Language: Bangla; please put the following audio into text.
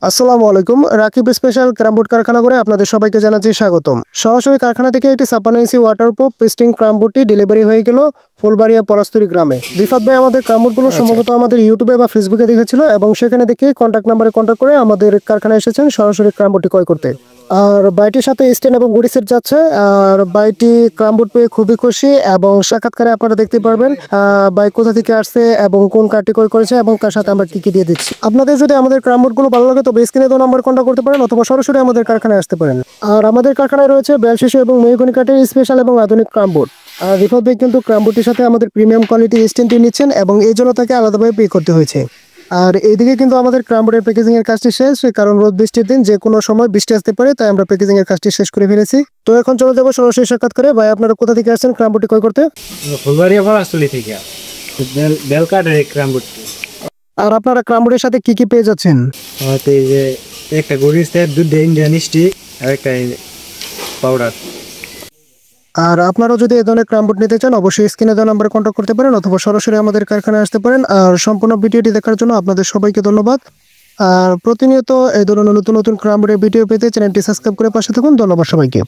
আসসালামু আলাইকুম। রাকিব স্পেশাল ক্রামবোর্ড কারখানা করে আপনাদের সবাইকে জানাচ্ছি স্বাগতম। সরাসরি কারখানা থেকে একটি 56 ইঞ্চি ওয়াটারপ্রুফ পেস্টিং ক্রামবোর্ডটি ডেলিভারি হয়ে গেল ফুলবাড়িয়া পলাশতলী গ্রামে। রিফাত ভাই আমাদের ক্রামবোর্ডগুলো সম্ভবত আমাদের ইউটিউবে বা ফেসবুকে দেখেছিল এবং সেখানে দেখে কন্ট্যাক্ট নাম্বারে কন্ট্যাক্ট করে আমাদের কারখানায় এসেছেন সরাসরি ক্রামবোর্ডটি ক্রয় করতে। আর বাইটির সাথে স্ট্যান্ড এবং গুডি সেট যাচ্ছে। আর বাইটি ক্রামবোর্ড পেয়ে খুবই খুশি এবং সাক্ষাৎকারে আপনারা দেখতে পারবেন বাই কোথা থেকে আসছে এবং কোন কার্ডটি ক্রয় করেছে এবং তার সাথে আমরা কি কি দিয়ে দিচ্ছি। আপনাদের যদি আমাদের ক্রামবোর্ডগুলো ভালো লাগে তবে স্ক্রিনে দেওয়া নাম্বার কন্ট্যাক্ট করতে পারেন অথবা সরাসরি আমাদের কারখানায় আসতে পারেন। আর আমাদের কারখানায় রয়েছে বেল শিশু এবং মেহগনি কাঠের স্পেশাল এবং আধুনিক ক্রামবোর্ড। আর রিফাত ভাই কিন্তু ক্রামবোর্ডটির সাথে আমাদের প্রিমিয়াম কোয়ালিটি স্ট্যান্ডটি নিচ্ছেন এবং এই জন্য তাকে আলাদাভাবে পে করতে হয়েছে। আর এইদিকে কিন্তু আমাদের ক্রামবোর্ডের প্যাকেজিং এর কাজটি শেষ, কারণ রোদ বৃষ্টির দিন যে কোনো সময় বৃষ্টি আসতে পারে, তাই আমরা প্যাকেজিং এর কাজটি শেষ করে ফেলেছি। তো এখন চলে যাবো সরাসরি সাক্ষাৎ করে। ভাই আপনারা কোথা থেকে আসছেন ক্রামবোর্ডটি ক্রয় করতে? ফুলবাড়িয়া পলাশতলী থেকে বেল কাঠের ক্রামবোর্ডটি। আর আপনারা ক্রামবোর্ডের সাথে কি কি পেয়ে যাচ্ছেন? হয়তো এই যে একটা গরিস দুধ ইন্ডিয়ান স্টিক আর একটা পাউডার। আর আপনারাও যদি এই ধরনের ক্রামবোর্ড নিতে চান অবশ্যই স্ক্রিনে দেওয়া নাম্বারে কন্ট্যাক্ট করতে পারেন অথবা সরাসরি আমাদের কারখানায় আসতে পারেন। আর সম্পূর্ণ ভিডিওটি দেখার জন্য আপনাদের সবাইকে ধন্যবাদ। আর প্রতিনিয়ত এই ধরনের নতুন নতুন ক্রামবোর্ডের ভিডিও পেতে চ্যানেলটি সাবস্ক্রাইব করে পাশে থাকুন। ধন্যবাদ সবাইকে।